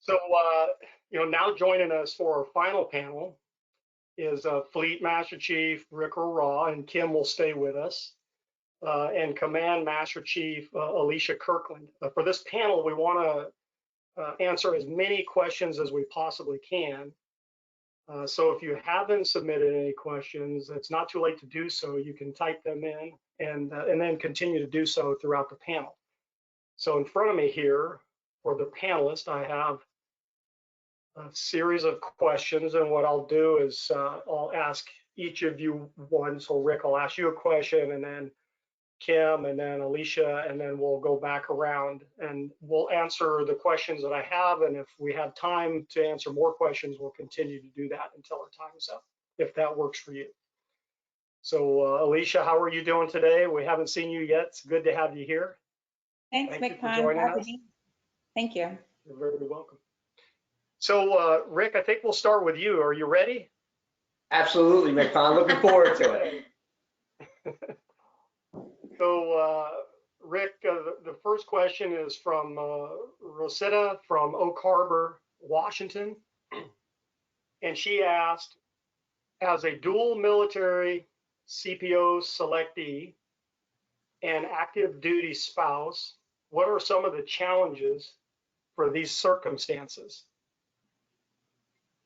So, now joining us for our final panel is Fleet Master Chief Rick Raw, and Kim will stay with us, and Command Master Chief Alicia Kirkland. For this panel, we want to answer as many questions as we possibly can. So if you haven't submitted any questions, it's not too late to do so. You can type them in and then continue to do so throughout the panel. So in front of me here, for the panelists, I have a series of questions, and what I'll do is I'll ask each of you one. So Rick, I'll ask you a question, and then Kim, and then Alicia, and then we'll go back around and we'll answer the questions that I have. And if we have time to answer more questions, we'll continue to do that until our time is up, if that works for you. So Alicia, how are you doing today? We haven't seen you yet. It's good to have you here. Thanks, Thank you for joining us. Thank you. You're very welcome. So Rick, I think we'll start with you. Are you ready? Absolutely, McFarland. Looking forward to it. So Rick, the first question is from Rosetta from Oak Harbor, Washington. And she asked, as a dual military CPO selectee and active duty spouse, what are some of the challenges for these circumstances?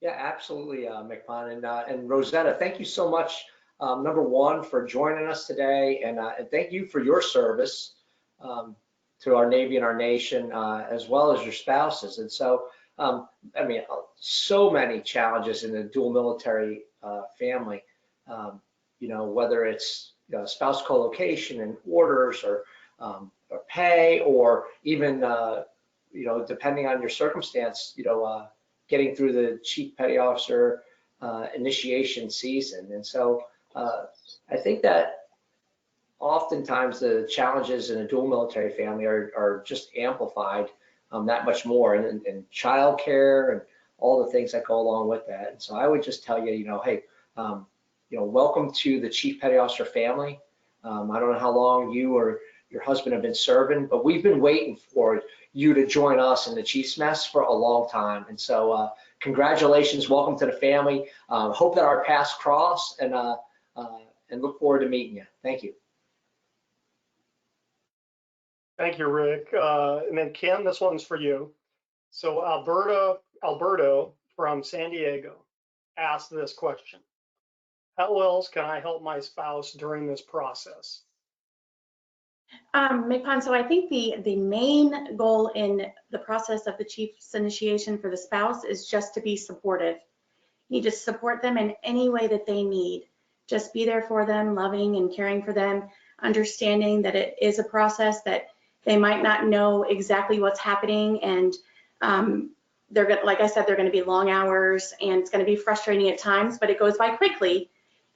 Yeah, absolutely, McFarland. And Rosetta, thank you so much, number one, for joining us today. And thank you for your service to our Navy and our nation, as well as your spouses. And so, I mean, so many challenges in the dual military family, whether it's spouse co-location and orders or pay, or even, depending on your circumstance, getting through the Chief Petty Officer initiation season. And so I think that oftentimes the challenges in a dual military family are just amplified that much more, and childcare and all the things that go along with that. And so I would just tell you, hey, welcome to the Chief Petty Officer family. I don't know how long you or your husband have been serving, but we've been waiting for you to join us in the Chief's Mess for a long time. And so congratulations, welcome to the family. Hope that our paths cross, and look forward to meeting you. Thank you. Thank you, Rick. And then Kim, this one's for you. So Alberto from San Diego asked this question. How else can I help my spouse during this process? McPon, so I think the main goal in the process of the Chief's initiation for the spouse is just to be supportive. You just support them in any way that they need. Just be there for them, loving and caring for them, understanding that it is a process that they might not know exactly what's happening, and they're going, like I said, they're going to be long hours, and it's going to be frustrating at times, but it goes by quickly.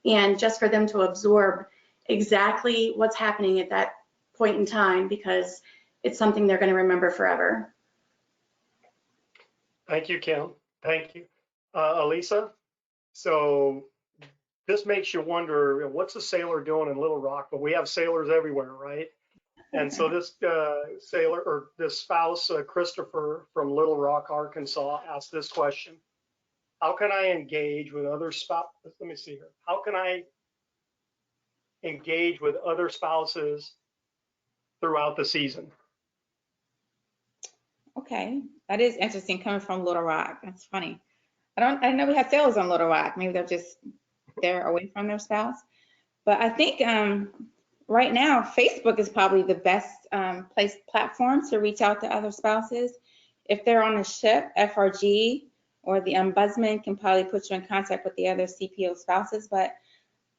And just for them to absorb exactly what's happening at that point in time, because it's something they're going to remember forever. Thank you, Kim. Thank you. Elisa, so this makes you wonder, what's a sailor doing in Little Rock? But we have sailors everywhere, right? And so this sailor, or this spouse, Christopher from Little Rock, Arkansas, asked this question. How can I engage with other spouses? Let me see here. How can I engage with other spouses throughout the season? Okay, that is interesting coming from Little Rock. That's funny. I didn't know we had sailors on Little Rock. Maybe they're just there away from their spouse. But I think right now Facebook is probably the best platform to reach out to other spouses. If they're on a ship, FRG or the ombudsman can probably put you in contact with the other CPO spouses. But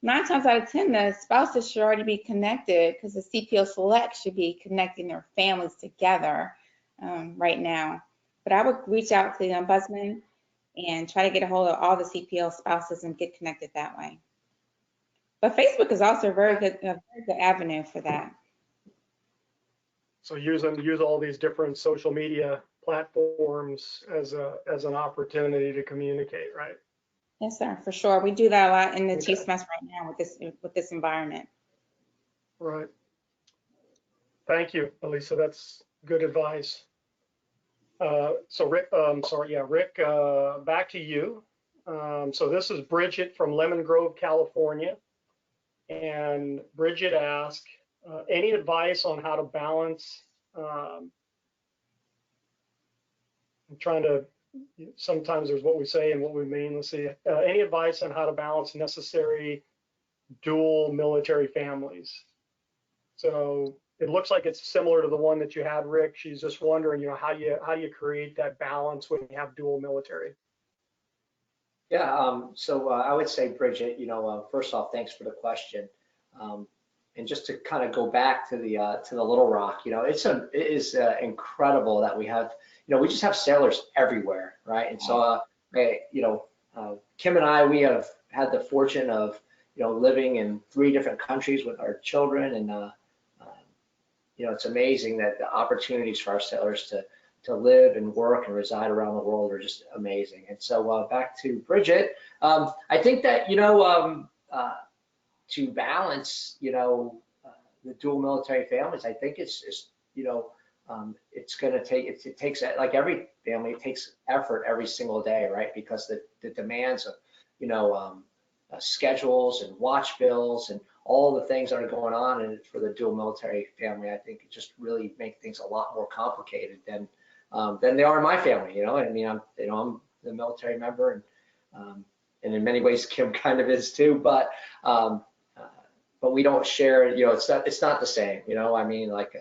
9 times out of 10, the spouses should already be connected, because the CPO Select should be connecting their families together right now. But I would reach out to the ombudsman and try to get a hold of all the CPO spouses and get connected that way. But Facebook is also a very good avenue for that. So use all these different social media platforms as an opportunity to communicate, right? Yes, sir, for sure. We do that a lot in the Chief's Mess right now with this environment. Right. Thank you, Elisa. That's good advice. So Rick, Rick, back to you. So this is Bridget from Lemon Grove, California. And Bridget asked, any advice on how to balance, I'm trying to, sometimes there's what we say and what we mean. Let's see, any advice on how to balance necessary dual military families? So it looks like it's similar to the one that you had, Rick. She's just wondering, how do you create that balance when you have dual military? Yeah, so I would say, Bridget, first off, thanks for the question. And just to kind of go back to the Little Rock, it is incredible that we have, we just have sailors everywhere, right? And so, Kim and I, we have had the fortune of, living in 3 different countries with our children, and it's amazing that the opportunities for our sailors to live and work and reside around the world are just amazing. And so back to Bridget, I think that, to balance, the dual military families, I think it's going to take, it takes, like every family, it takes effort every single day, right? Because the demands of, schedules and watch bills and all the things that are going on, and for the dual military family, I think it just really make things a lot more complicated than they are in my family. I mean, I'm the military member, and in many ways Kim kind of is too, but we don't share. It's not the same. I mean, like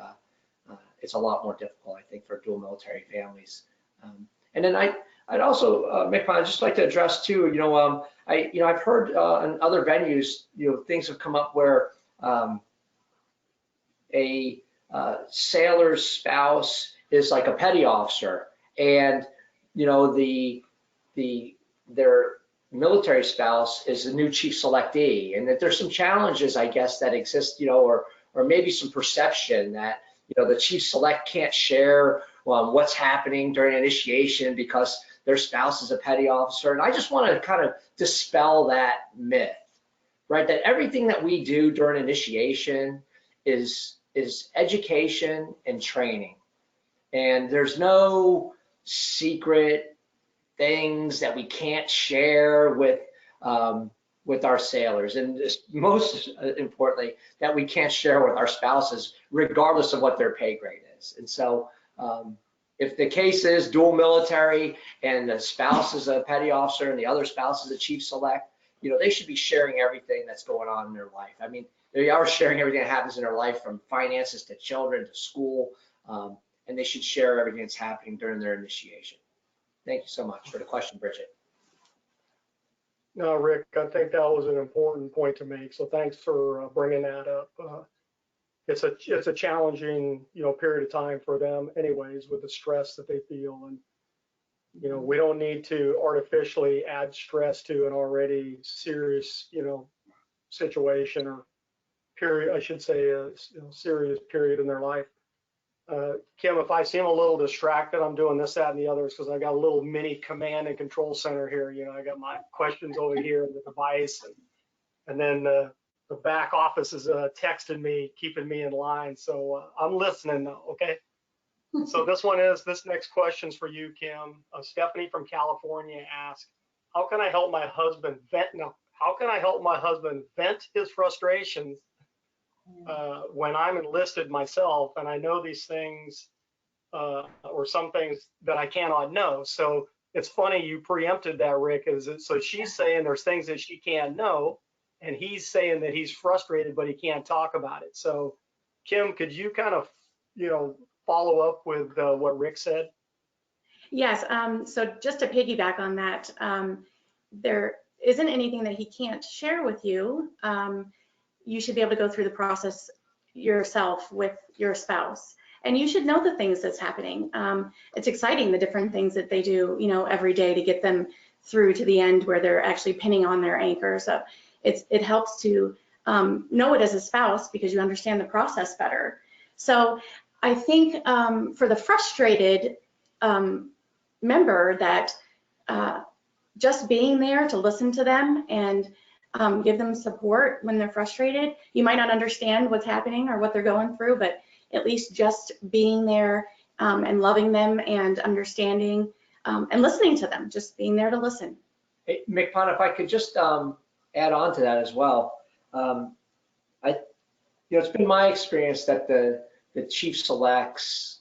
it's a lot more difficult, I think, for dual military families. And then I'd also, Mick, I'd just like to address too. I've heard in other venues, things have come up where a sailor's spouse is like a petty officer, and their military spouse is the new chief selectee, and that there's some challenges, I guess, that exist, or maybe some perception that the chief select can't share what's happening during initiation because their spouse is a petty officer. And I just want to kind of dispel that myth, right? That everything that we do during initiation is education and training. And there's no secret things that we can't share with our sailors, and most importantly, that we can't share with our spouses, regardless of what their pay grade is. And so, if the case is dual military and the spouse is a petty officer and the other spouse is a chief select, they should be sharing everything that's going on in their life. I mean, they are sharing everything that happens in their life, from finances to children to school, and they should share everything that's happening during their initiation. Thank you so much for the question, Bridget. No, Rick, I think that was an important point to make. So thanks for bringing that up. It's a challenging, period of time for them anyways, with the stress that they feel. And, we don't need to artificially add stress to an already serious, situation or period, I should say, a serious period in their life. Kim, if I seem a little distracted, I'm doing this, that, and the others because I got a little mini command and control center here. I got my questions over here in the device, and then the back office is texting me, keeping me in line. So I'm listening though, okay? So this next question's for you, Kim. Stephanie from California asked, how can I help my husband vent his frustrations when I'm enlisted myself, and I know these things or some things that I cannot know. So it's funny you preempted that, Rick. So she's saying there's things that she can't know, and he's saying that he's frustrated but he can't talk about it. So Kim, could you kind of follow up with what Rick said? Yes. So just to piggyback on that, there isn't anything that he can't share with you. You should be able to go through the process yourself with your spouse, and you should know the things that's happening. It's exciting, the different things that they do, every day to get them through to the end where they're actually pinning on their anchor. So it helps to know it as a spouse because you understand the process better. So I think for the frustrated member, that just being there to listen to them and give them support when they're frustrated. You might not understand what's happening or what they're going through, but at least just being there and loving them and understanding and listening to them, just being there to listen. Hey, McPon, if I could just add on to that as well. It's been my experience that the chief selects,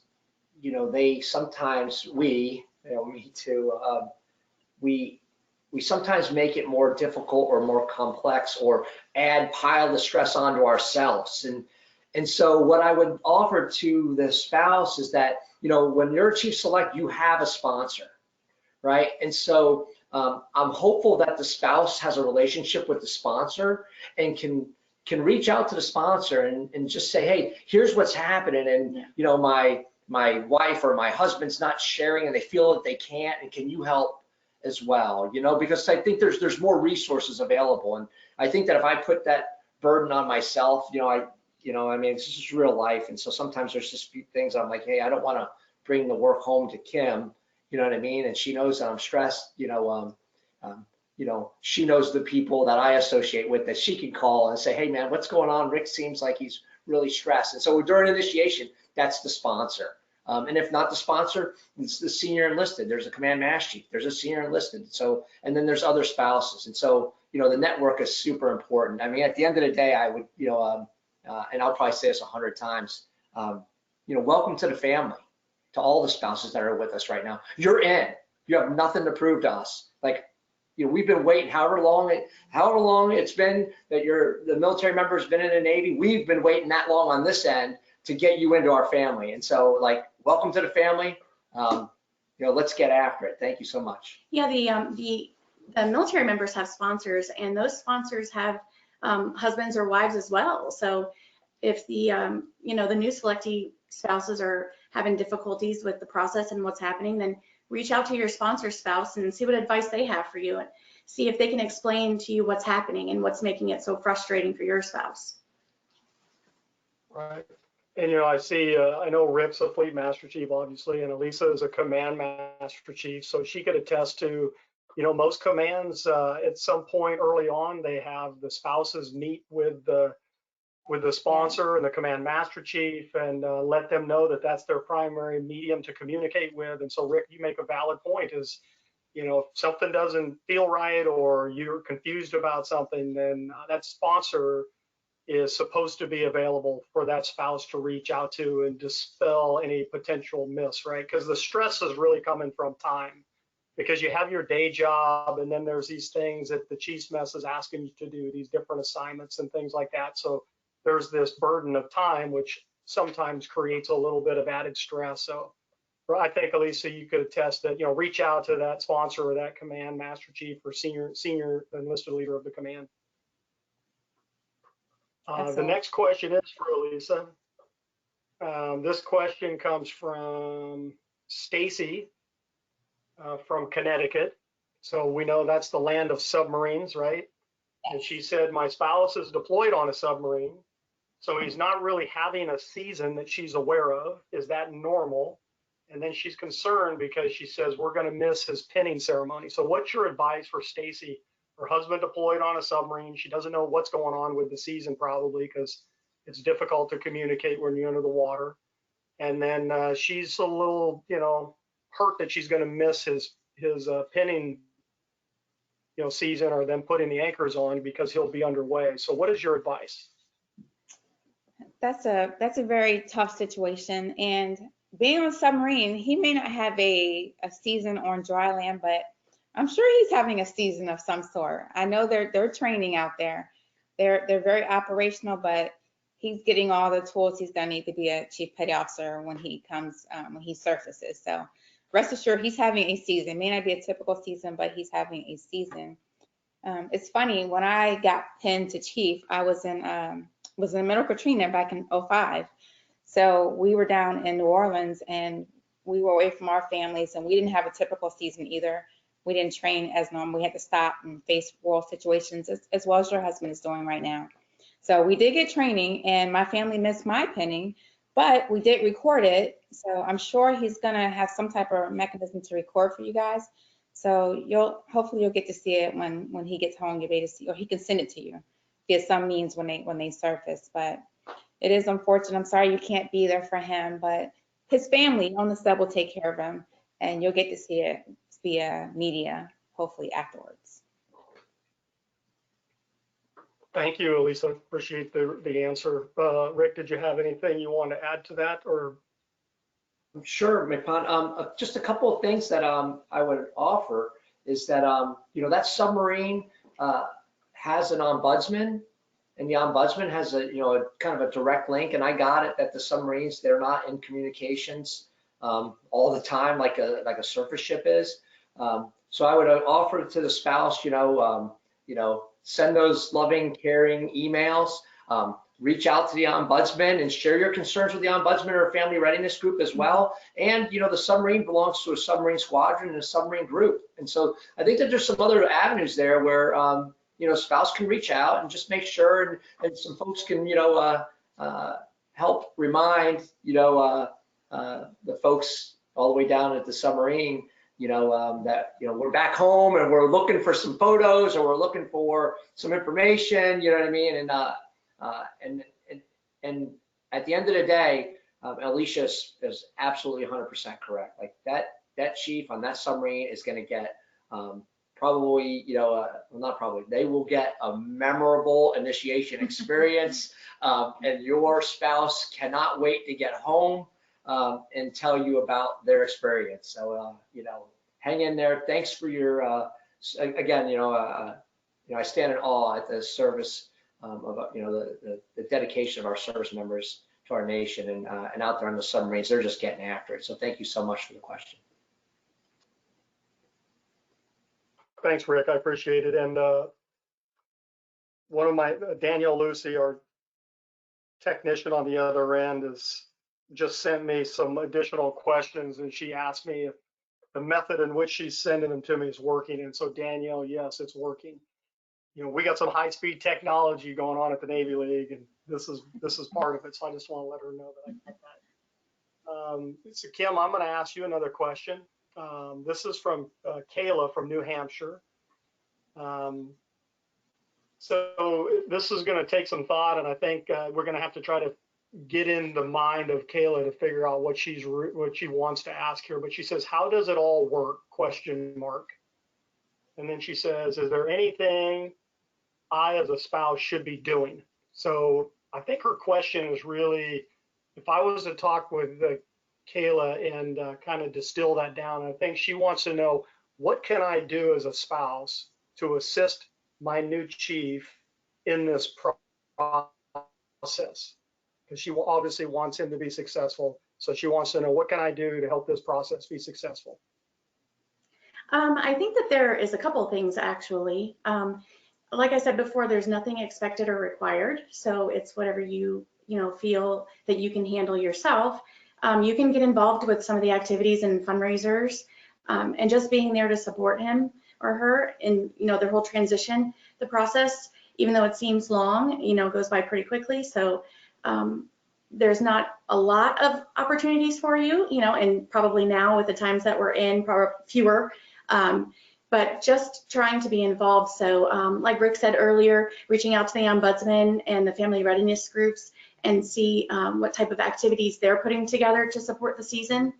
they sometimes, me too, we sometimes make it more difficult or more complex or pile the stress onto ourselves. And so what I would offer to the spouse is that, when you're a chief select, you have a sponsor, right? And so I'm hopeful that the spouse has a relationship with the sponsor and can reach out to the sponsor and just say, hey, here's what's happening. And, my wife or my husband's not sharing and they feel that they can't, and can you help as well? Because I think there's more resources available. And I think that if I put that burden on myself, this is real life. And so sometimes there's just things I'm like, hey, I don't want to bring the work home to Kim, you know what I mean? And she knows that I'm stressed, she knows the people that I associate with that she can call and say, hey man, what's going on? Rick seems like he's really stressed. And so during initiation, that's the sponsor. And if not the sponsor, it's the senior enlisted. There's a command master chief, there's a senior enlisted. So, and then there's other spouses. And so, the network is super important. I mean, at the end of the day, I would, and I'll probably say this 100 times, welcome to the family, to all the spouses that are with us right now. You're in, you have nothing to prove to us. Like, we've been waiting however long it's been that the military member has been in the Navy. We've been waiting that long on this end to get you into our family. And so, like, welcome to the family. Let's get after it. Thank you so much. Yeah, the military members have sponsors, and those sponsors have husbands or wives as well. So if the the new selectee spouses are having difficulties with the process and what's happening, then reach out to your sponsor spouse and see what advice they have for you, and see if they can explain to you what's happening and what's making it so frustrating for your spouse. Right. And, I see, I know Rick's a fleet master chief, obviously, and Elisa is a command master chief. So she could attest to, most commands at some point early on, they have the spouses meet with the sponsor and the command master chief and let them know that that's their primary medium to communicate with. And so, Rick, you make a valid point is, if something doesn't feel right or you're confused about something, then that sponsor is supposed to be available for that spouse to reach out to and dispel any potential miss, right? Because the stress is really coming from time, because you have your day job and then there's these things that the chief's mess is asking you to do, these different assignments and things like that. So there's this burden of time, which sometimes creates a little bit of added stress. So I think, Elisa, you could attest that, reach out to that sponsor or that command master chief or senior enlisted leader of the command. The next question is for Elisa. This question comes from Stacy from Connecticut. So we know that's the land of submarines, right? And she said, my spouse is deployed on a submarine, so he's not really having a season that she's aware of. Is that normal? And then she's concerned because she says, we're going to miss his pinning ceremony. So what's your advice for Stacy? Her husband deployed on a submarine. She doesn't know what's going on with the season, probably because it's difficult to communicate when you're under the water. And then she's a little, hurt that she's going to miss his pinning, season, or them putting the anchors on because he'll be underway. So what is your advice? That's a very tough situation. And being on a submarine, he may not have a season on dry land, but I'm sure he's having a season of some sort. I know they're training out there. They're very operational, but he's getting all the tools he's gonna need to be a chief petty officer when he comes, when he surfaces. So rest assured, he's having a season. It may not be a typical season, but he's having a season. It's funny, when I got pinned to chief, I was in the middle of Katrina back in 2005. So we were down in New Orleans and we were away from our families, and we didn't have a typical season either. We didn't train as normal. We had to stop and face world situations as well as your husband is doing right now. So we did get training, and my family missed my pinning, but we did record it. So I'm sure he's gonna have some type of mechanism to record for you guys. So hopefully you'll get to see it when he gets home. You'll be able to see, or he can send it to you via some means when they surface. But it is unfortunate. I'm sorry you can't be there for him, but his family on the sub will take care of him, and you'll get to see it via media, hopefully afterwards. Thank you, Elisa. Appreciate the answer. Rick, did you have anything you want to add to that, or? Sure, McPon. Just a couple of things that I would offer is that that submarine has an ombudsman, and the ombudsman has a kind of a direct link. And I got it that the submarines, they're not in communications all the time like a surface ship is. So I would offer to the spouse, send those loving, caring emails. Reach out to the ombudsman and share your concerns with the ombudsman or family readiness group as well. And the submarine belongs to a submarine squadron and a submarine group. And so I think that there's some other avenues there where spouse can reach out and just make sure, and some folks can help remind the folks all the way down at the submarine that we're back home and we're looking for some photos or we're looking for some information, you know what I mean? And at the end of the day, Alicia is absolutely 100% correct. Like that chief on that submarine is going to get probably, well, not probably, they will get a memorable initiation experience, and your spouse cannot wait to get home and tell you about their experience. So, hang in there. Thanks for your, again, I stand in awe at the service of, the dedication of our service members to our nation and out there on the submarines. They're just getting after it. So thank you so much for the question. Thanks, Rick. I appreciate it. And one of my, Danielle Lucy, our technician on the other end, has just sent me some additional questions, and she asked me if the method in which she's sending them to me is working. And so, Danielle, yes, it's working. We got some high-speed technology going on at the Navy League, and this is part of it. So I just want to let her know that I got that. So Kim, I'm going to ask you another question. This is from Kayla from New Hampshire. So this is going to take some thought, and I think we're going to have to try to get in the mind of Kayla to figure out what she wants to ask here. But she says, "How does it all work?" ? And then she says, "Is there anything I as a spouse should be doing?" So I think her question is really, if I was to talk with Kayla and kind of distill that down, I think she wants to know, what can I do as a spouse to assist my new chief in this process? Because she obviously wants him to be successful. So she wants to know, what can I do to help this process be successful? I think that there is a couple of things, actually. Like I said before, there's nothing expected or required. So it's whatever you feel that you can handle yourself. You can get involved with some of the activities and fundraisers, and just being there to support him or her in their whole transition. The process, even though it seems long, goes by pretty quickly. So there's not a lot of opportunities for you, and probably now with the times that we're in, probably fewer. But just trying to be involved. So like Rick said earlier, reaching out to the ombudsman and the family readiness groups and see what type of activities they're putting together to support the season.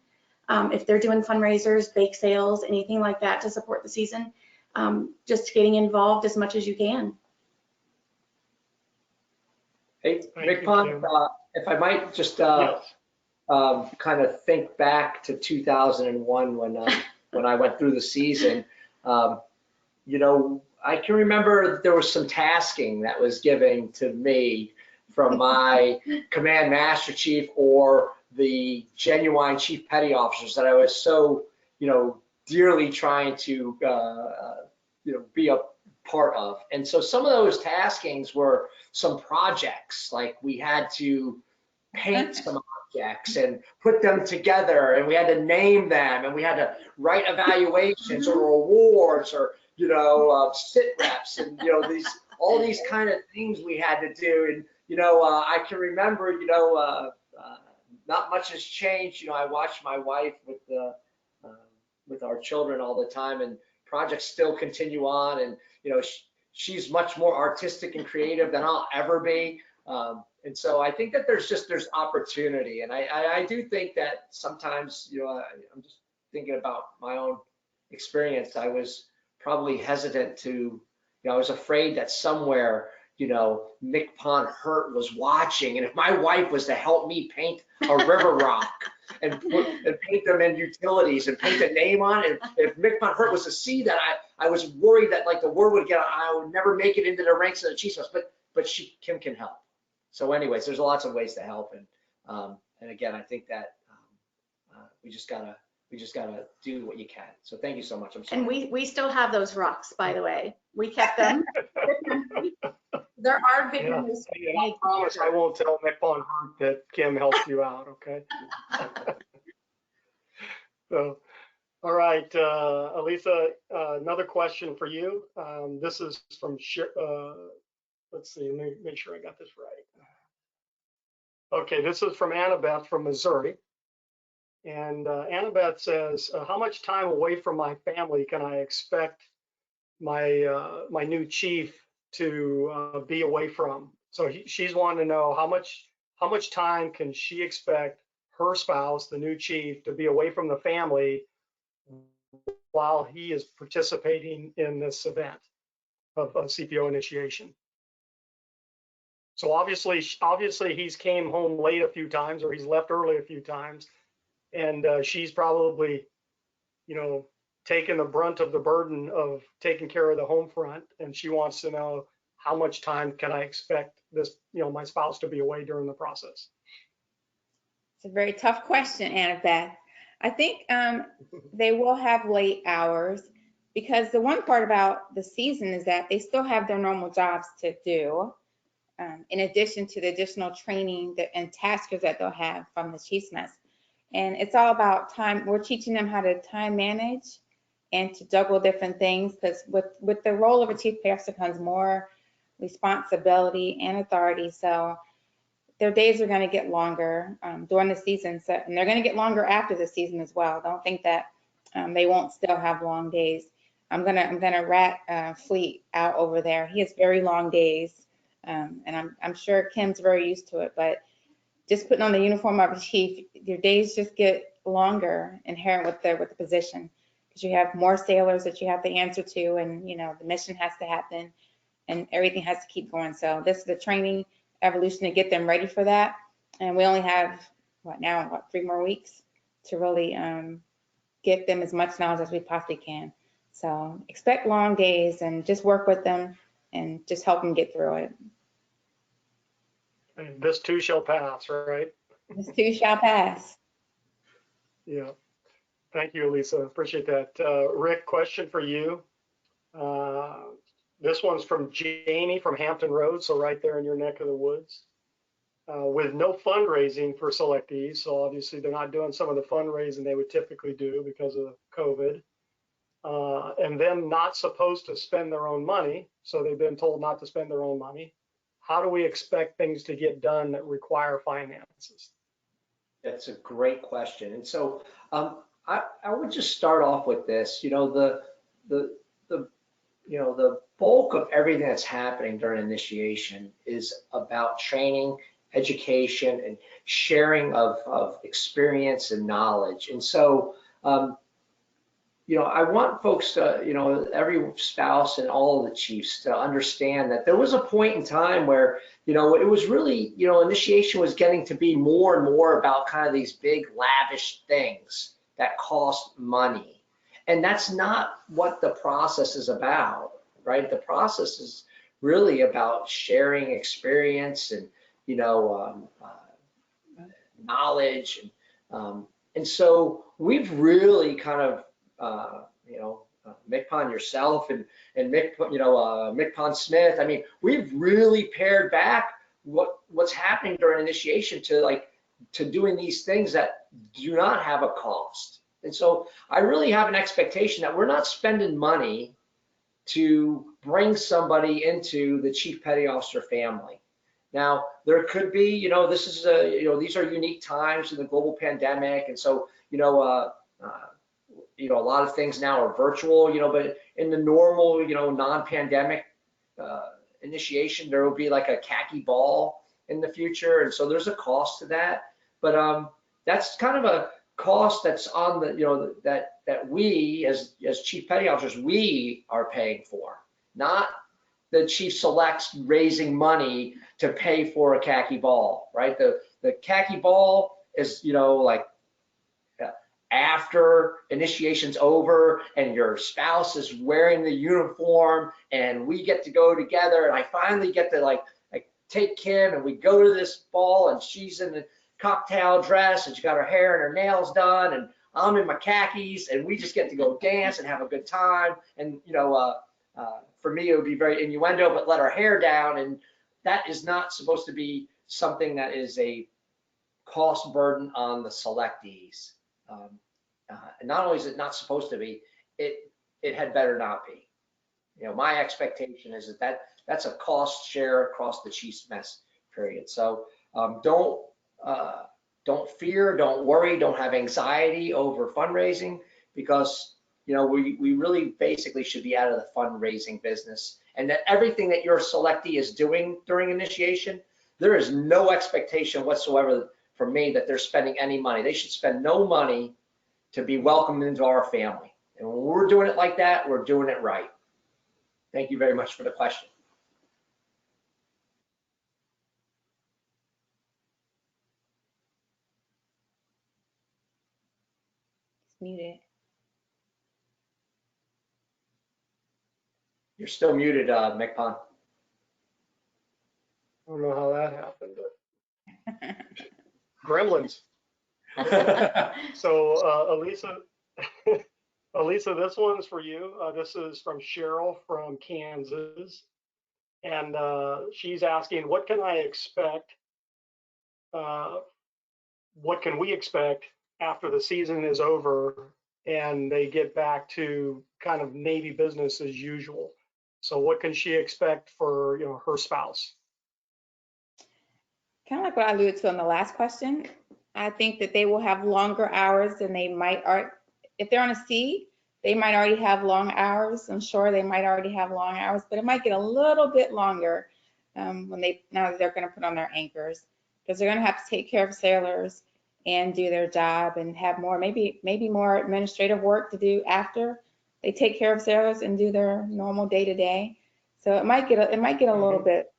If they're doing fundraisers, bake sales, anything like that to support the season, just getting involved as much as you can. Hey, McPon, if I might just kind of think back to 2001 when I went through the season. I can remember there was some tasking that was given to me from my command master chief or the genuine chief petty officers that I was so, dearly trying to, be a part of. And so some of those taskings were some projects, like we had to paint some objects and put them together, and we had to name them, and we had to write evaluations or awards or sit reps and all these kind of things we had to do. And I can remember not much has changed. I watched my wife with our children all the time, and projects still continue on, and she's much more artistic and creative than I'll ever be. And so I think that there's opportunity, and I do think that sometimes, I'm just thinking about my own experience. I was probably hesitant to, I was afraid that somewhere, MCPON Hurt was watching, and if my wife was to help me paint a river rock and paint them in utilities and paint a name on it, if MCPON Hurt was to see that, I was worried that like the word would get, I would never make it into the ranks of the Chiefs, but Kim can help. So anyways, there's lots of ways to help, and again, I think that we just gotta do what you can. So thank you so much. I'm sorry. And we still have those rocks, by the way. We kept them. There are big Yeah. ones. And I promise I won't tell MCPON Hurt that Kim helped you out, okay? So, all right, Elisa, another question for you. This is from, let's see, let me make sure I got this right. Okay, this is from Annabeth from Missouri. And Annabeth says, how much time away from my family can I expect my my new chief to be away from? So she's wanting to know how much time can she expect her spouse, the new chief, to be away from the family while he is participating in this event of CPO initiation. So obviously he's came home late a few times, or he's left early a few times, and she's probably, taking the brunt of the burden of taking care of the home front, and she wants to know how much time can I expect this, my spouse to be away during the process. It's a very tough question, Annabeth. I think they will have late hours, because the one part about the season is that they still have their normal jobs to do, in addition to the additional training and taskers that they'll have from the Chief's Mess. And it's all about time. We're teaching them how to time manage and to juggle different things, because with the role of a chief officer comes more responsibility and authority. So their days are going to get longer during the season, and they're going to get longer after the season as well. Don't think that they won't still have long days. I'm gonna rat Fleet out over there. He has very long days, and I'm sure Kim's very used to it. But just putting on the uniform of a chief, your days just get longer inherent with the position, because you have more sailors that you have to answer to, and the mission has to happen, and everything has to keep going. So this is the training evolution to get them ready for that. And we only have 3 more weeks to really get them as much knowledge as we possibly can. So expect long days, and just work with them and just help them get through it. And this too shall pass, right? This too shall pass. Yeah. Thank you, Elisa. Appreciate that. Rick, question for you. This one's from Janie from Hampton Road, so right there in your neck of the woods. With no fundraising for selectees, so obviously they're not doing some of the fundraising they would typically do because of COVID, and them not supposed to spend their own money, so they've been told not to spend their own money. How do we expect things to get done that require finances? That's a great question. And so I would just start off with this. The bulk of everything that's happening during initiation is about training, education, and sharing of experience and knowledge. And so I want folks to, every spouse and all of the chiefs to understand that there was a point in time where, it was really, initiation was getting to be more and more about kind of these big lavish things that cost money. And that's not what the process is about, right? The process is really about sharing experience and, knowledge. And so we've really kind of, MCPON yourself and MCPON Smith. I mean, we've really pared back what's happening during initiation to doing these things that do not have a cost. And so I really have an expectation that we're not spending money to bring somebody into the Chief Petty Officer family. Now, there could be, this is these are unique times in the global pandemic, and so a lot of things now are virtual, but in the normal, non-pandemic initiation, there will be like a khaki ball in the future, and so there's a cost to that. But that's kind of a cost that's on the, you know, that we as chief petty officers, we are paying for, not the chief selects raising money to pay for a khaki ball, right? The khaki ball is, you know, like after initiation's over and your spouse is wearing the uniform and we get to go together, and I finally get to like take Kim and we go to this ball and she's in the cocktail dress and she got her hair and her nails done and I'm in my khakis and we just get to go dance and have a good time. And you know, for me it would be very innuendo, but let our hair down, and that is not supposed to be something that is a cost burden on the selectees. And not only is it not supposed to be, it had better not be. You know, my expectation is that that's a cost share across the chief's mess period. So don't fear, don't worry, don't have anxiety over fundraising, because you know we really basically should be out of the fundraising business, and that everything that your selectee is doing during initiation, there is no expectation whatsoever from me that they're spending any money. They should spend no money to be welcomed into our family. And when we're doing it like that, we're doing it right. Thank you very much for the question. It's muted. You're still muted, McPon. I don't know how that happened, but gremlins. So Elisa, Elisa, this one's for you. This is from Cheryl from Kansas. And she's asking, what can I expect? What can we expect after the season is over and they get back to kind of Navy business as usual? So what can she expect for, you know, her spouse? Kind of like what I alluded to in the last question. I think that they will have longer hours than they might, if they're on a sea, they might already have long hours. I'm sure they might already have long hours, but it might get a little bit longer now that they're going to put on their anchors, because they're going to have to take care of sailors and do their job and have more, maybe more administrative work to do after they take care of sailors and do their normal day-to-day. So it might get a little bit,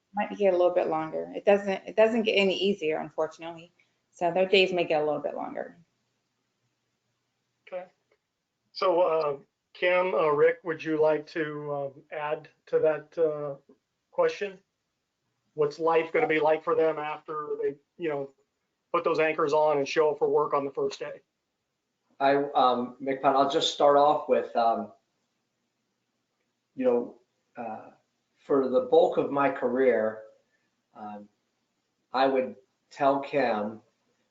longer. It doesn't get any easier, unfortunately. So their days may get a little bit longer. Okay. So Kim, Rick, would you like to add to that question? What's life going to be like for them after they, you know, put those anchors on and show up for work on the first day? McPon, I'll just start off with, you know, for the bulk of my career, I would tell Kim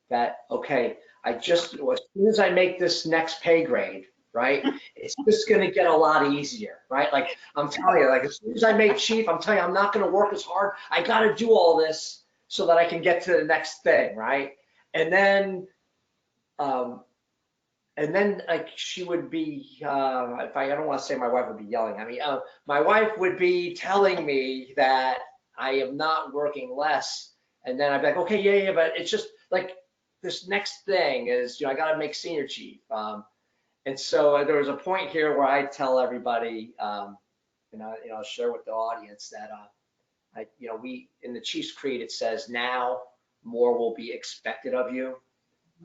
that, okay, as soon as I make this next pay grade, right, it's just going to get a lot easier, right? Like I'm telling you, like as soon as I make chief, I'm telling you, I'm not going to work as hard. I got to do all this so that I can get to the next thing, right? And then like she would be, I don't want to say my wife would be yelling at me. My wife would be telling me that I am not working less. And then I'd be like, okay, yeah, but it's just like this next thing is, you know, I got to make senior chief. And so there was a point here where I tell everybody, and I'll share with the audience that, we in the Chief's Creed, it says, now more will be expected of you.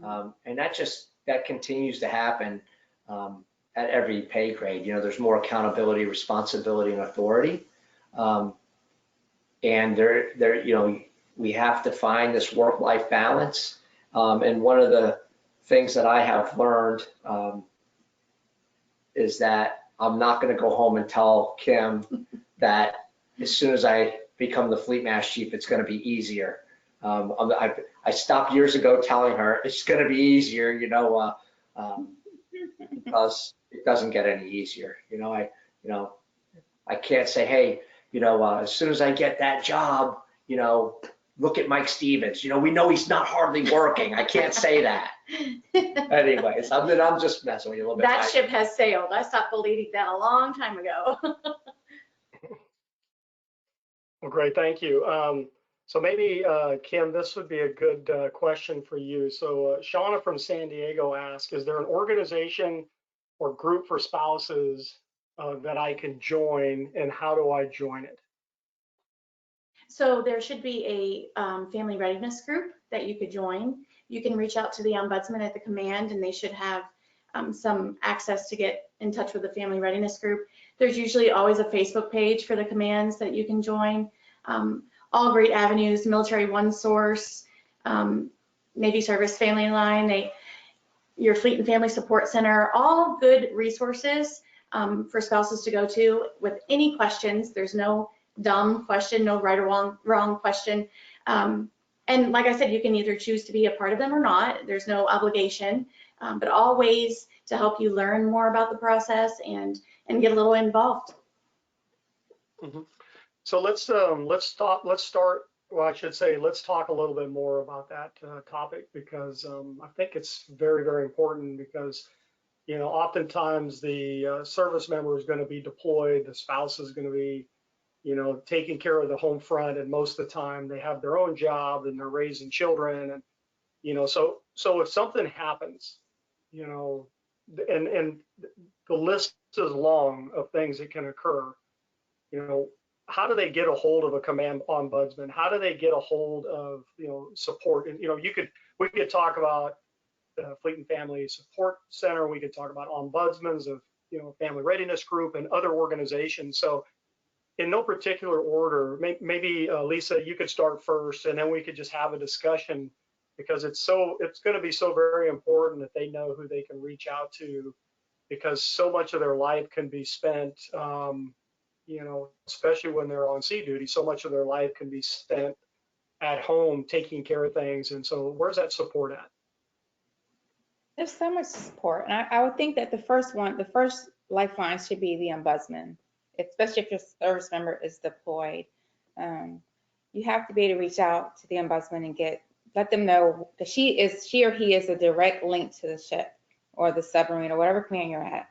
And that continues to happen at every pay grade. You know, there's more accountability, responsibility, and authority. And we have to find this work-life balance. And one of the things that I have learned is that I'm not going to go home and tell Kim that as soon as I become the fleet master chief, it's going to be easier. I stopped years ago telling her it's going to be easier, because it doesn't get any easier. I can't say, hey, as soon as I get that job, look at Mike Stevens. We know he's not hardly working. I can't say that. Anyways, I'm just messing with you a little bit. That ship has sailed. I stopped believing that a long time ago. Well, great, thank you. So maybe, Kim, this would be a good question for you. So Shauna from San Diego asked, is there an organization or group for spouses that I can join, and how do I join it? So there should be a family readiness group that you could join. You can reach out to the ombudsman at the command, and they should have some access to get in touch with the family readiness group. There's usually always a Facebook page for the commands that you can join. All great avenues, Military One Source, Navy Service FamilyLine, your Fleet and Family Support Center, all good resources for spouses to go to with any questions. There's no dumb question, no right or wrong question. And like I said, you can either choose to be a part of them or not. There's no obligation, but all ways to help you learn more about the process and get a little involved. Mm-hmm. So let's start. Well, I should say, let's talk a little bit more about that topic, because I think it's very, very important, because, you know, oftentimes the service member is going to be deployed, the spouse is going to be, you know, taking care of the home front, and most of the time they have their own job and they're raising children, and, you know, so if something happens, you know, and the list is long of things that can occur, you know, how do they get a hold of a command ombudsman? How do they get a hold of, you know, support? And, you know, we could talk about the Fleet and Family Support Center. We could talk about ombudsmans of, you know, Family Readiness Group and other organizations. So in no particular order, maybe Lisa, you could start first, and then we could just have a discussion, because it's going to be so very important that they know who they can reach out to, because so much of their life can be spent, you know, especially when they're on sea duty, so much of their life can be spent at home taking care of things. And so where's that support at? There's so much support. And I would think that the first lifeline should be the ombudsman, especially if your service member is deployed. You have to be able to reach out to the ombudsman and let them know that she or he is a direct link to the ship or the submarine or whatever command you're at.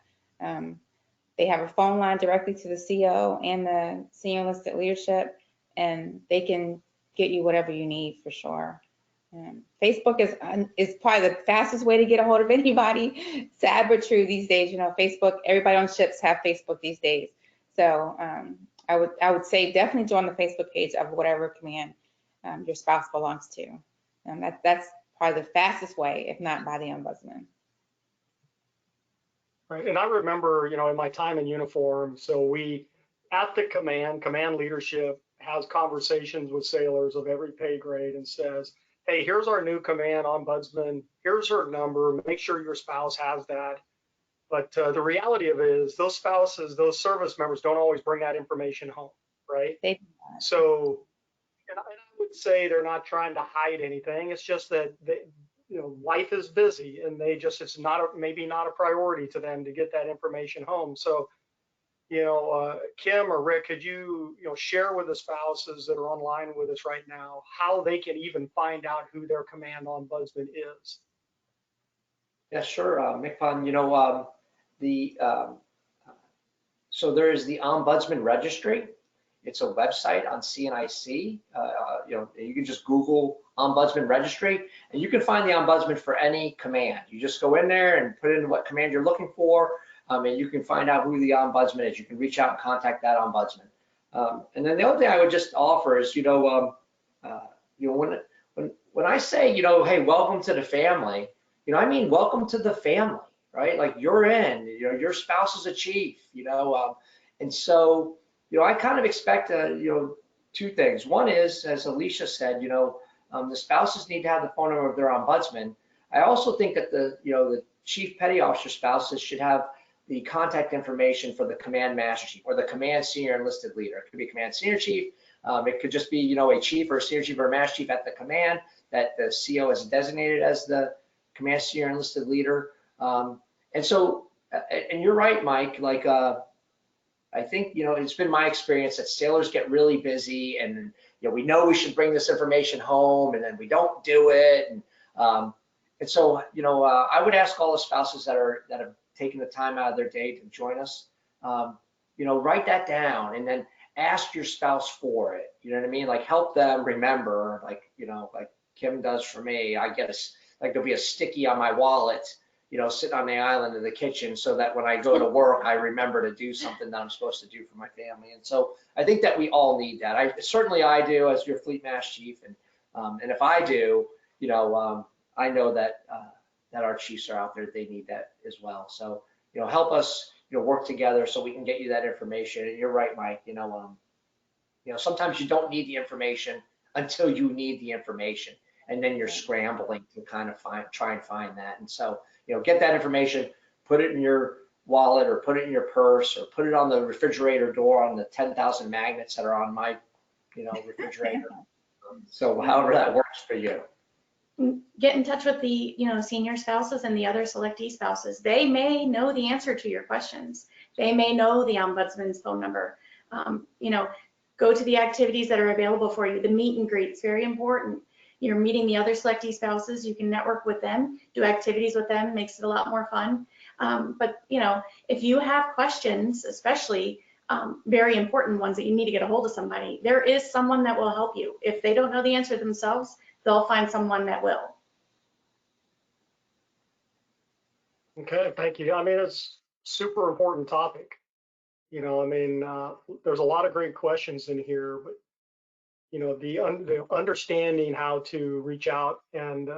They have a phone line directly to the CO and the senior enlisted leadership, and they can get you whatever you need for sure. Facebook is probably the fastest way to get a hold of anybody. Sad but true these days. You know, Facebook. Everybody on ships have Facebook these days. So I would say definitely join the Facebook page of whatever command your spouse belongs to. That's probably the fastest way, if not by the ombudsman. Right. And I remember, you know, in my time in uniform, so we, at the command leadership has conversations with sailors of every pay grade and says, hey, here's our new command ombudsman, here's her number, make sure your spouse has that. But the reality of it is those spouses, those service members don't always bring that information home, right? So, and I would say they're not trying to hide anything. It's just that you know, life is busy, and it's maybe not a priority to them to get that information home. So, you know, Kim or Rick, could you share with the spouses that are online with us right now how they can even find out who their command ombudsman is? Yeah, sure, McFun. You know, so there is the Ombudsman Registry. It's a website on CNIC. You know, you can just Google Ombudsman Registry, and you can find the ombudsman for any command. You just go in there and put in what command you're looking for, and you can find out who the ombudsman is. You can reach out and contact that ombudsman. And then the other thing I would just offer is, when I say, hey, welcome to the family, I mean welcome to the family, right? Like you're in, your spouse is a chief, and so. I kind of expect, two things. One is, as Alicia said, the spouses need to have the phone number of their ombudsman. I also think that the chief petty officer spouses should have the contact information for the command master chief or the command senior enlisted leader. It could be command senior chief. It could just be, a chief or a senior chief or a master chief at the command that the CO has designated as the command senior enlisted leader. And so, and you're right, Mike, like, I think, it's been my experience that sailors get really busy and, we know we should bring this information home and then we don't do it. And so, I would ask all the spouses that have taken the time out of their day to join us, write that down and ask your spouse for it. You know what I mean? Like help them remember, like, like Kim does for me. I get like there'll be a sticky on my wallet, sitting on the island in the kitchen so that when I go to work, I remember to do something that I'm supposed to do for my family. And so I think that we all need that. Certainly I do as your Fleet Master Chief. And if I do, I know that that our chiefs are out there, they need that as well. So, help us, work together so we can get you that information. And you're right, Mike, sometimes you don't need the information until you need the information. And then you're scrambling to kind of try and find that. And so, get that information, put it in your wallet or put it in your purse or put it on the refrigerator door on the 10,000 magnets that are on my, refrigerator. So however that works for you. Get in touch with the, senior spouses and the other selectee spouses. They may know the answer to your questions. They may know the ombudsman's phone number. Go to the activities that are available for you. The meet and greet is very important. You're meeting the other selectee spouses. You can network with them, do activities with them, makes it a lot more fun. But if you have questions, especially very important ones that you need to get a hold of somebody, there is someone that will help you. If they don't know the answer themselves, they'll find someone that will. Okay, thank you. I mean, it's super important topic. There's a lot of great questions in here, but the understanding how to reach out and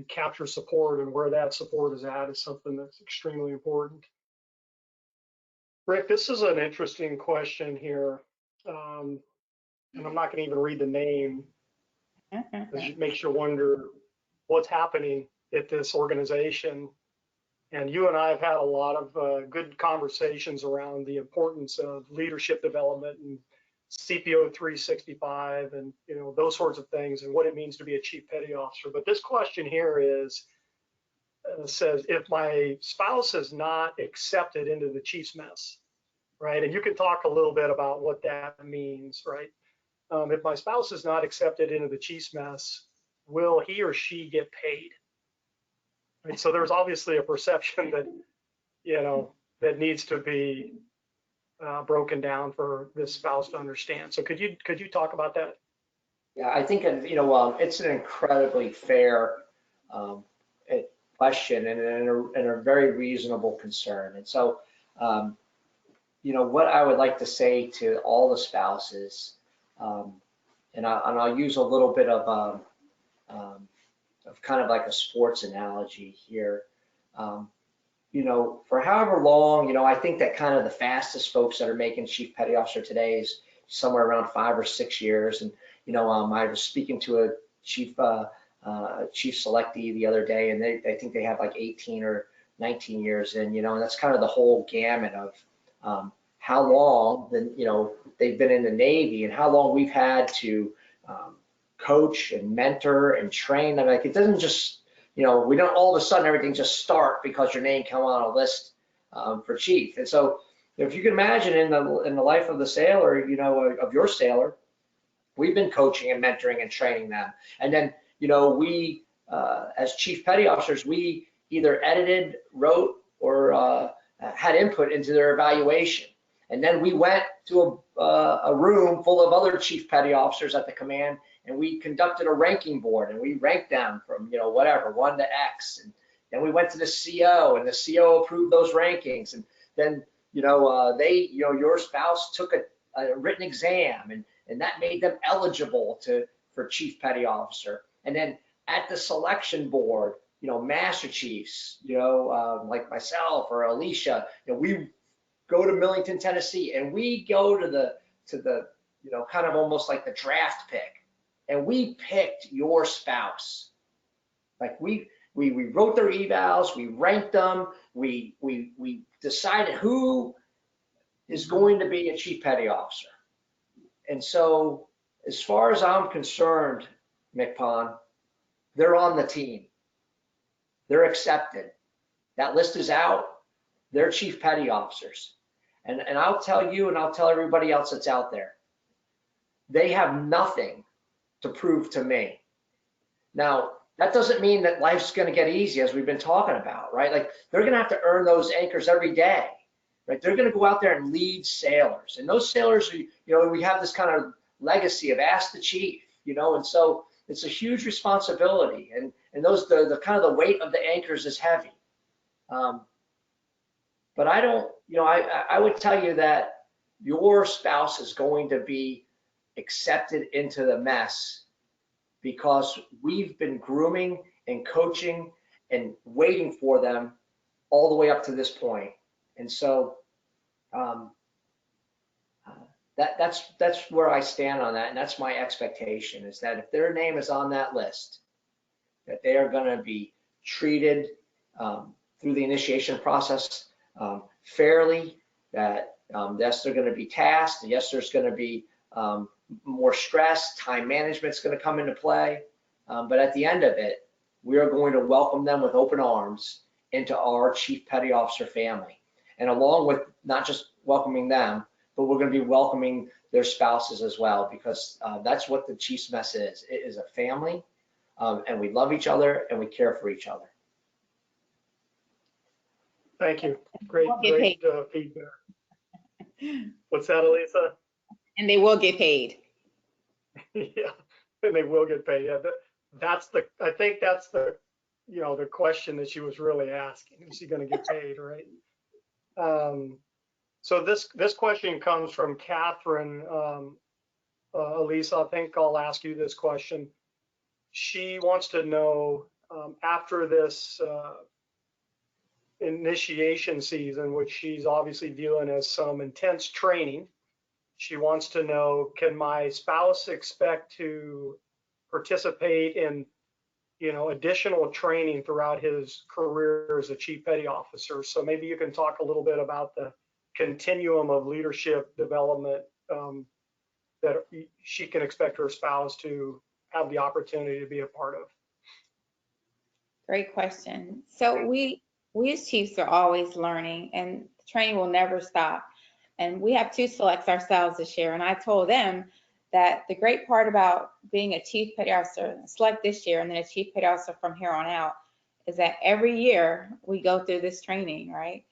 capture support and where that support is at is something that's extremely important. Rick, this is an interesting question here, and I'm not going to even read the name, because it makes you wonder what's happening at this organization. And you and I have had a lot of good conversations around the importance of leadership development and CPO 365 and those sorts of things and what it means to be a chief petty officer. But this question here says, if my spouse is not accepted into the chief's mess, right? And you can talk a little bit about what that means, right? If my spouse is not accepted into the chief's mess, will he or she get paid? Right? So there's obviously a perception that, that needs to be broken down for this spouse to understand. So could you talk about that? Yeah, I think it's an incredibly fair question and a very reasonable concern. And so, what I would like to say to all the spouses, and I'll use a little bit of kind of like a sports analogy here. For however long, I think that kind of the fastest folks that are making chief petty officer today is somewhere around 5 or 6 years. And, I was speaking to a chief selectee the other day, and I think they have like 18 or 19 years in, and that's kind of the whole gamut of how long they've been in the Navy and how long we've had to coach and mentor and train them. Like it doesn't just, we don't all of a sudden everything just start because your name come on a list for chief. And so if you can imagine in the life of the sailor, of your sailor, we've been coaching and mentoring and training them. And then, we as chief petty officers, we either edited, wrote, or had input into their evaluation. And then we went to a room full of other chief petty officers at the command, and we conducted a ranking board, and we ranked them from, whatever, 1 to X. And then we went to the CO, and the CO approved those rankings. And then, your spouse took a written exam, and that made them eligible for chief petty officer. And then at the selection board, Master Chiefs, like myself or Alicia, we go to Millington, Tennessee, and we go to the kind of almost like the draft pick, and we picked your spouse. Like we wrote their evals, we ranked them, we decided who is going to be a chief petty officer. And so as far as I'm concerned, McPon, they're on the team. They're accepted. That list is out. They're chief petty officers. And I'll tell you, and I'll tell everybody else that's out there, they have nothing to prove to me. Now, that doesn't mean that life's going to get easy, as we've been talking about, right? Like they're going to have to earn those anchors every day. right? They're going to go out there and lead sailors, and those sailors are, you know, we have this kind of legacy of ask the chief, you know, and so it's a huge responsibility, and those the kind of the weight of the anchors is heavy. But I don't, you know, I would tell you that your spouse is going to be accepted into the mess because we've been grooming and coaching and waiting for them all the way up to this point. And so that's where I stand on that, and that's my expectation, is that if their name is on that list, that they are going to be treated through the initiation process fairly, that yes, they're going to be tasked, and yes, there's going to be more stress, time management's going to come into play, but at the end of it, we are going to welcome them with open arms into our Chief Petty Officer family. And along with not just welcoming them, but we're going to be welcoming their spouses as well, because that's what the Chief's mess is. It is a family, and we love each other and we care for each other. Thank you. Great feedback. What's that, Elisa? And they will get paid. Yeah, and they will get paid. Yeah, I think that's the, you know, the question that she was really asking. Is she going to get paid, right? So this question comes from Catherine. Elisa, I think I'll ask you this question. She wants to know, after this initiation season, which she's obviously viewing as some intense training, she wants to know, can my spouse expect to participate in, you know, additional training throughout his career as a Chief Petty Officer? So maybe you can talk a little bit about the continuum of leadership development that she can expect her spouse to have the opportunity to be a part of. Great question. So we as chiefs are always learning, and training will never stop. And we have 2 selects ourselves this year, and I told them that the great part about being a Chief Petty Officer select this year and then a Chief Petty Officer from here on out is that every year we go through this training, right?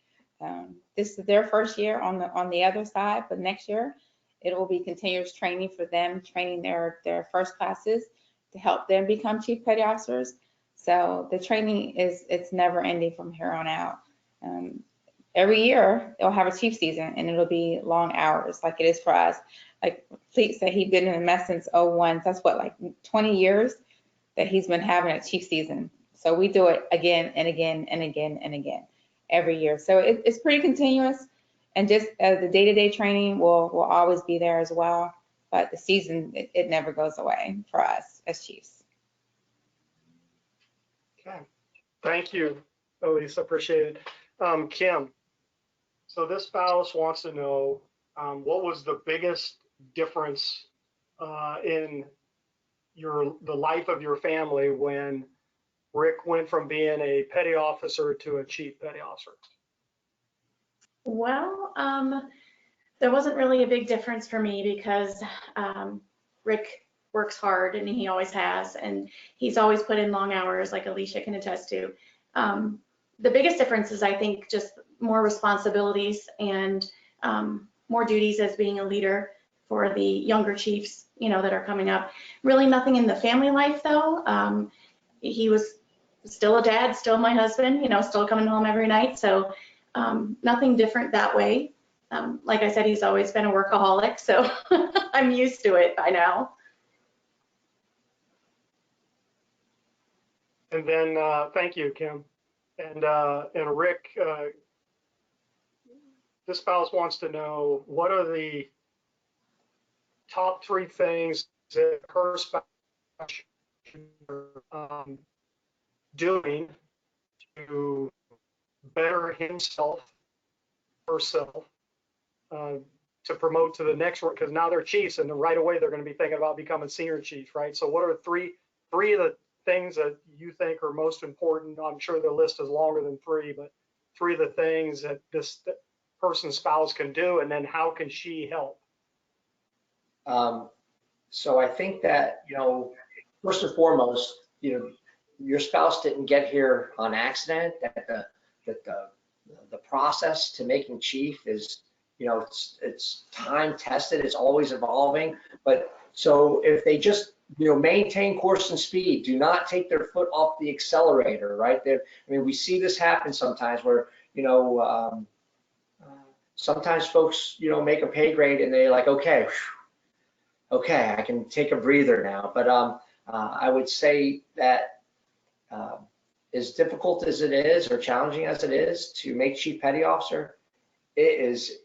This is their first year on the other side, but next year it will be continuous training for them, training their first classes to help them become Chief Petty Officers. So the training it's never ending from here on out. Every year they'll have a chief season, and it'll be long hours like it is for us. Like Fleet said, he's been in the mess since 01. That's what, like 20 years that he's been having a chief season. So we do it again and again and again and again every year. So it's pretty continuous, and just the day-to-day training will always be there as well. But the season, it never goes away for us as chiefs. Okay, thank you, Elisa, appreciate it. Kim, so this spouse wants to know, what was the biggest difference in the life of your family when Rick went from being a petty officer to a Chief Petty Officer? Well, there wasn't really a big difference for me because Rick works hard, and he always has, and he's always put in long hours, like Alicia can attest to. The biggest difference is, I think, just more responsibilities and more duties as being a leader for the younger chiefs, you know, that are coming up. Really nothing in the family life, though. He was still a dad, still my husband, you know, still coming home every night. So nothing different that way. Like I said, he's always been a workaholic, so I'm used to it by now. And then, thank you, Kim. And Rick, this spouse wants to know, what are the top 3 things that her spouse is doing to better himself, herself, to promote to the next one, because now they're chiefs, and right away they're going to be thinking about becoming senior chief, right? So what are three of the things that you think are most important? I'm sure the list is longer than 3, but 3 of the things that this person's spouse can do, and then how can she help? So I think that, you know, first and foremost, you know, your spouse didn't get here on accident, that the the process to making chief is, you know, it's time tested, it's always evolving. But so if they just, you know, maintain course and speed, do not take their foot off the accelerator, right? I mean, we see this happen sometimes where, you know, sometimes folks, you know, make a pay grade and they're like, okay, okay, I can take a breather now. But I would say that as difficult as it is or challenging as it is to make Chief Petty Officer, it is,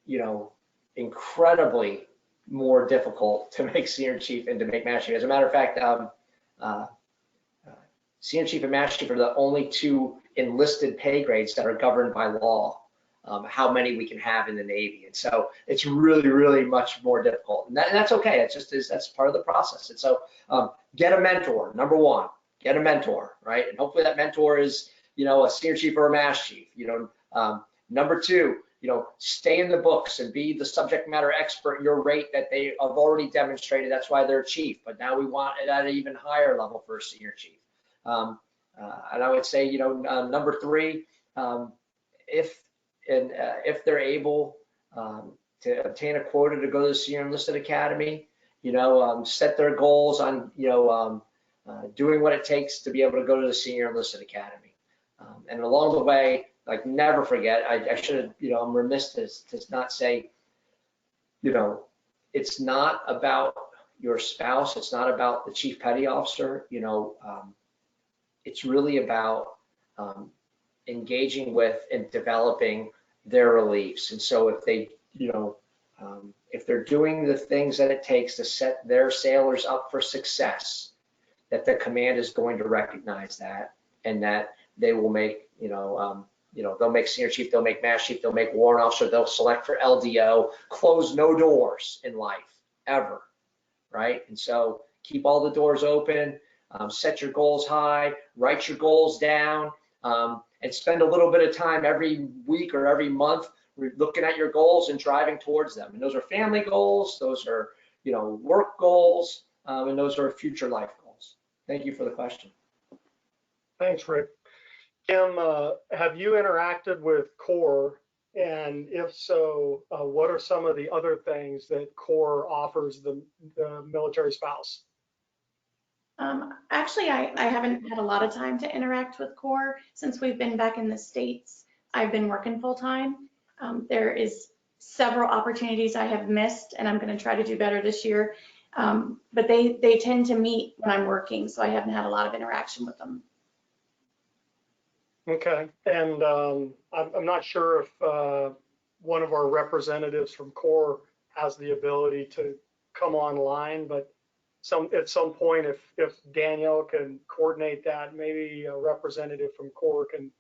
you know, incredibly more difficult to make Senior Chief and to make Master Chief. As a matter of fact, Senior Chief and Master Chief are the only two enlisted pay grades that are governed by law, how many we can have in the Navy. And so it's really, really much more difficult. And that's okay. It's just that's part of the process. And so get a mentor, number one. Get a mentor, right? And hopefully that mentor is, you know, a Senior Chief or a Master Chief. You know, number two, you know, stay in the books and be the subject matter expert at your rate that they have already demonstrated. That's why they're chief. But now we want it at an even higher level for a Senior Chief. And I would say, you know, number three, if they're able to obtain a quota to go to the Senior Enlisted Academy, you know, set their goals on, you know, doing what it takes to be able to go to the Senior Enlisted Academy. And along the way, like, never forget, I should have, you know, I'm remiss to not say, you know, it's not about your spouse, it's not about the Chief Petty Officer, you know, it's really about engaging with and developing their reliefs. And so if they, you know, if they're doing the things that it takes to set their sailors up for success, that the command is going to recognize that, and that they will make, you know, they'll make Senior Chief, they'll make Master Chief, they'll make Warrant Officer, they'll select for LDO, close no doors in life, ever, right? And so keep all the doors open, set your goals high, write your goals down, and spend a little bit of time every week or every month looking at your goals and driving towards them. And those are family goals, those are, you know, work goals, and those are future life goals. Thank you for the question. Thanks, Rick. Kim, have you interacted with CORE? And if so, what are some of the other things that CORE offers the military spouse? Actually, I haven't had a lot of time to interact with CORE since we've been back in the States. I've been working full time. There is several opportunities I have missed, and I'm going to try to do better this year. But they tend to meet when I'm working, so I haven't had a lot of interaction with them. Okay, and I'm not sure if one of our representatives from CORE has the ability to come online, but at some point, if Danielle can coordinate that, maybe a representative from CORE can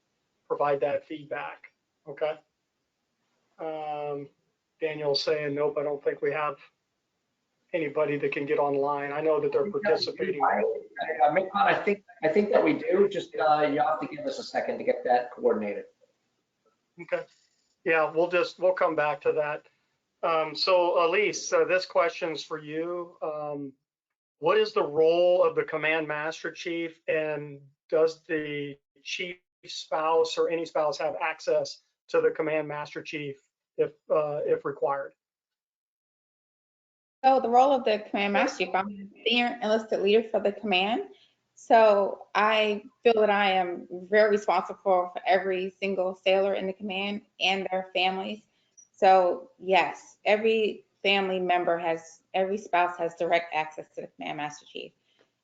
provide that feedback. Okay. Danielle's saying, nope, I don't think we have anybody that can get online. I know that they're participating. I think that we do. Just you have to give us a second to get that coordinated. Okay. Yeah, we'll come back to that. So Elise, this question's for you. What is the role of the Command Master Chief, and does the chief spouse or any spouse have access to the Command Master Chief if required? So the role of the Command Master Chief, I'm the senior enlisted leader for the command. So I feel that I am very responsible for every single sailor in the command and their families. So yes, every family member every spouse has direct access to the Command Master Chief.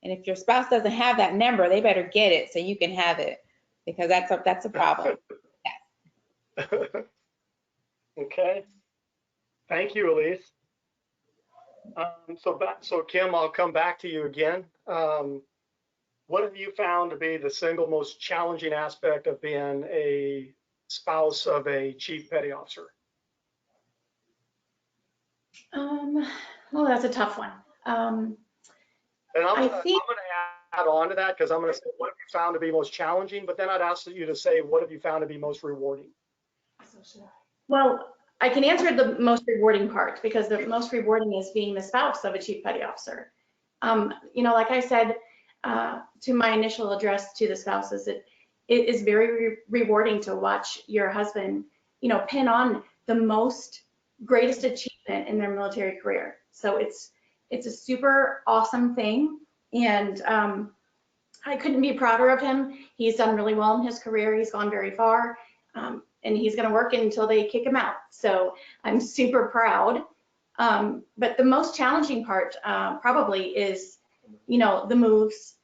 And if your spouse doesn't have that number, they better get it so you can have it, because that's a problem. Yes. Okay. Thank you, Elise. So Kim, I'll come back to you again. What have you found to be the single most challenging aspect of being a spouse of a Chief Petty Officer? Well, that's a tough one. And I'm going to add on to that, because I'm going to say what have you found to be most challenging, but then I'd ask you to say what have you found to be most rewarding? Well, I can answer the most rewarding part, because the most rewarding is being the spouse of a Chief Petty Officer. You know, like I said to my initial address to the spouses, it is very rewarding to watch your husband, pin on the greatest achievement in their military career. So it's a super awesome thing. And I couldn't be prouder of him. He's done really well in his career. He's gone very far. And he's going to work until they kick him out. So I'm super proud. But the most challenging part probably is, the moves.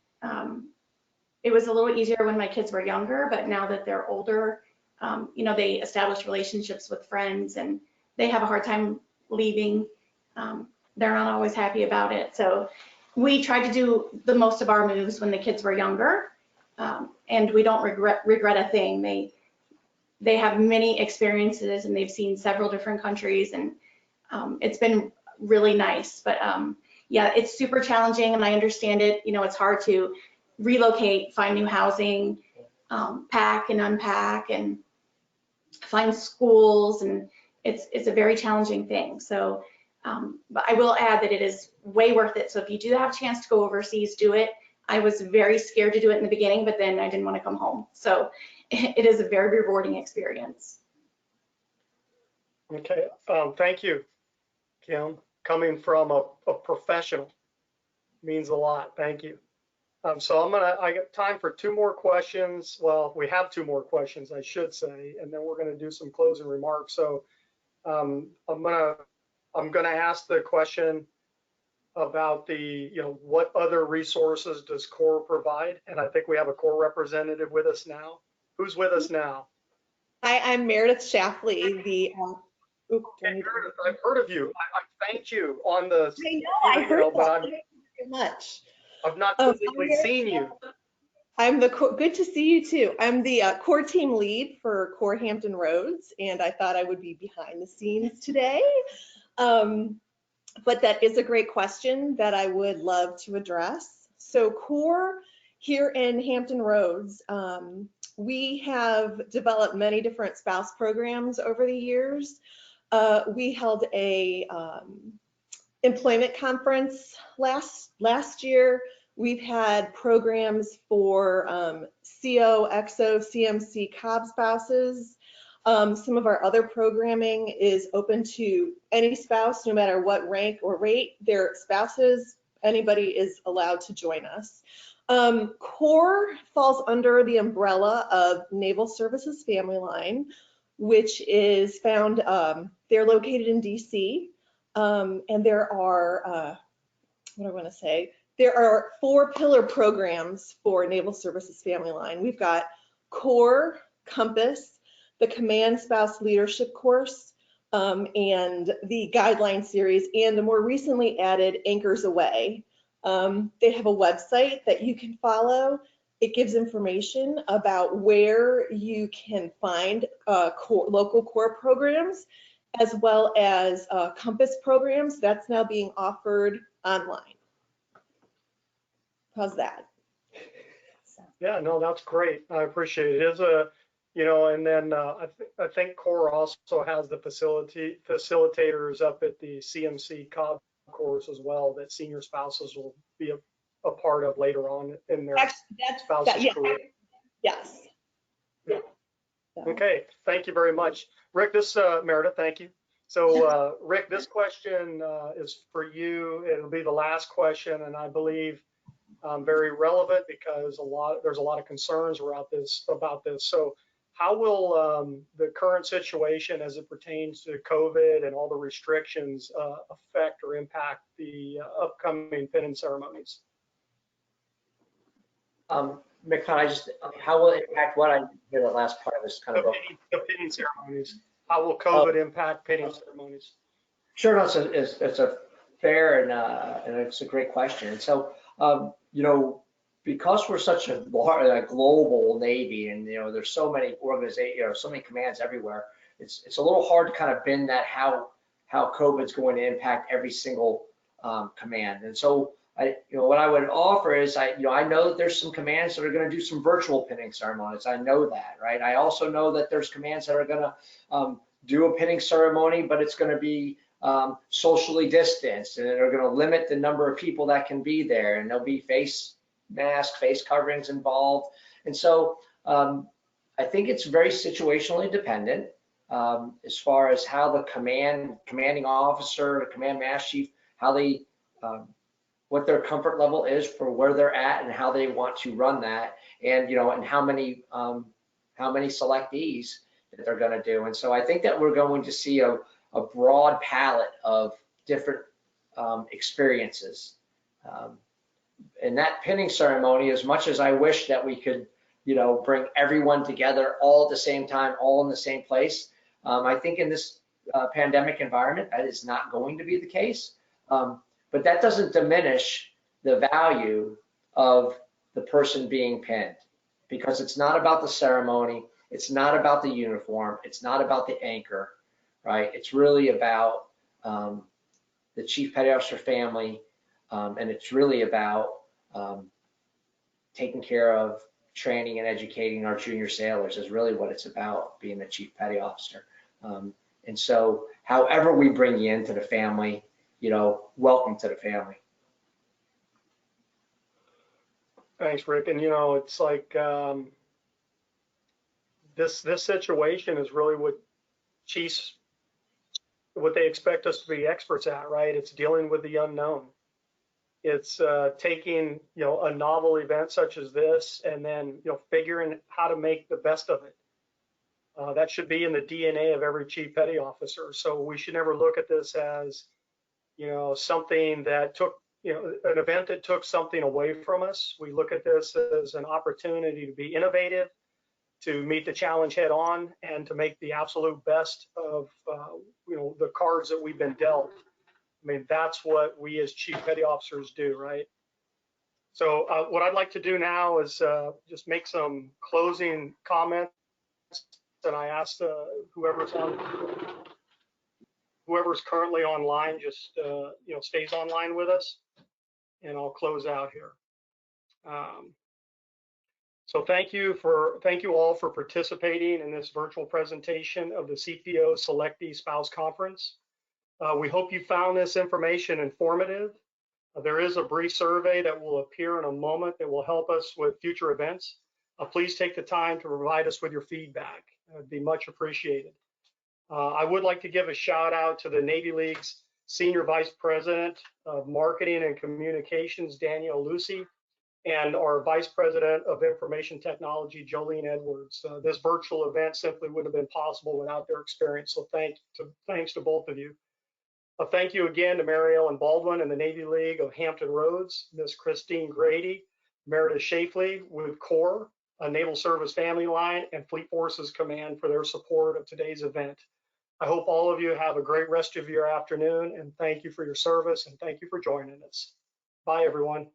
It was a little easier when my kids were younger, but now that they're older, they establish relationships with friends and they have a hard time leaving. They're not always happy about it. So we tried to do the most of our moves when the kids were younger, and we don't regret a thing. They have many experiences and they've seen several different countries, and it's been really nice. But yeah, it's super challenging and I understand it. It's hard to relocate, find new housing, pack and unpack and find schools, and it's a very challenging thing. So, but I will add that it is way worth it. So if you do have a chance to go overseas, do it. I was very scared to do it in the beginning, but then I didn't want to come home. So it is a very rewarding experience. Okay, thank you, Kim. Coming from a professional means a lot. Thank you. So I got time for 2 more questions. Well, we have 2 more questions, I should say, and then we're going to do some closing remarks. So I'm gonna ask the question about what other resources does CORE provide? And I think we have a CORE representative with us now. Who's with us now? Hi, I'm Meredith Shapley, the Meredith, I've heard of you. I thanked you on the I heard but Thank you very much. I've not physically seen you. I'm good to see you too. I'm the core team lead for Core Hampton Roads, and I thought I would be behind the scenes today. But that is a great question that I would love to address. So Core here in Hampton Roads, we have developed many different spouse programs over the years. We held a employment conference last year. We've had programs for CO, XO, CMC, COB spouses. Some of our other programming is open to any spouse, no matter what rank or rate their spouses. Anybody is allowed to join us. CORE falls under the umbrella of Naval Services FamilyLine, which is found, they're located in DC, and there are, what do I want to say? There are 4 pillar programs for Naval Services FamilyLine. We've got CORE, Compass, the Command Spouse Leadership Course, and the Guideline Series, and the more recently added Anchors Away. They have a website that you can follow. It gives information about where you can find local CORE programs, as well as Compass programs that's now being offered online. How's that? Yeah, no, that's great. I appreciate it. It is a, and then I think CORE also has the facilitators up at the CMC COB course as well that senior spouses will be a part of later on in their spouse's career. Yes. Yeah. Okay, thank you very much. Rick, Meredith, thank you. So Rick, this question is for you. It'll be the last question, and I believe very relevant because there's a lot of concerns about this. So how will the current situation as it pertains to COVID and all the restrictions affect or impact the upcoming pinning ceremonies? McCon, how will it impact what? I didn't hear the last part of this kind of. The pinning ceremonies. How will COVID impact pinning ceremonies? Sure, no, it's a fair and it's a great question. And so, because we're such a global Navy, and there's so many organizations, so many commands everywhere, it's a little hard to kind of bend that how COVID's going to impact every single command. And so, what I would offer is I know that there's some commands that are going to do some virtual pinning ceremonies. I know that, right? I also know that there's commands that are going to do a pinning ceremony, but it's going to be socially distanced, and they're going to limit the number of people that can be there, and there'll be face masks, face coverings involved. And so I think it's very situationally dependent as far as how the commanding officer, the command master chief, how they, what their comfort level is for where they're at and how they want to run that, and and how many selectees that they're going to do. And so I think that we're going to see a broad palette of different experiences. And that pinning ceremony, as much as I wish that we could, bring everyone together all at the same time, all in the same place, I think in this pandemic environment, that is not going to be the case. But that doesn't diminish the value of the person being pinned, because it's not about the ceremony, it's not about the uniform, it's not about the anchor, right? It's really about the Chief Petty Officer family, and it's really about taking care of training and educating our junior sailors is really what it's about, being the Chief Petty Officer. And so however we bring you into the family, welcome to the family. Thanks, Rick. And it's like this situation is really what chiefs, what they expect us to be experts at, right? It's dealing with the unknown. It's taking a novel event such as this, and then figuring how to make the best of it. That should be in the DNA of every Chief Petty Officer. So we should never look at this as something that took an event that took something away from us. We look at this as an opportunity to be innovative, to meet the challenge head on, and to make the absolute best of the cards that we've been dealt. I mean, that's what we as Chief Petty Officers do, right? So what I'd like to do now is just make some closing comments, and I asked whoever's currently online just stays online with us, and I'll close out here. So thank you all for participating in this virtual presentation of the CPO Selectee Spouse Conference. We hope you found this information informative. There is a brief survey that will appear in a moment that will help us with future events. Please take the time to provide us with your feedback. It'd be much appreciated. I would like to give a shout out to the Navy League's Senior Vice President of Marketing and Communications, Danielle Lucy, and our Vice President of Information Technology, Jolene Edwards. This virtual event simply wouldn't have been possible without their experience, so thanks to both of you. Thank you again to Mary Ellen Baldwin and the Navy League of Hampton Roads, Miss Christine Grady, Meredith Shafley with CORE, Naval Service FamilyLine, and Fleet Forces Command for their support of today's event. I hope all of you have a great rest of your afternoon, and thank you for your service, and thank you for joining us. Bye, everyone.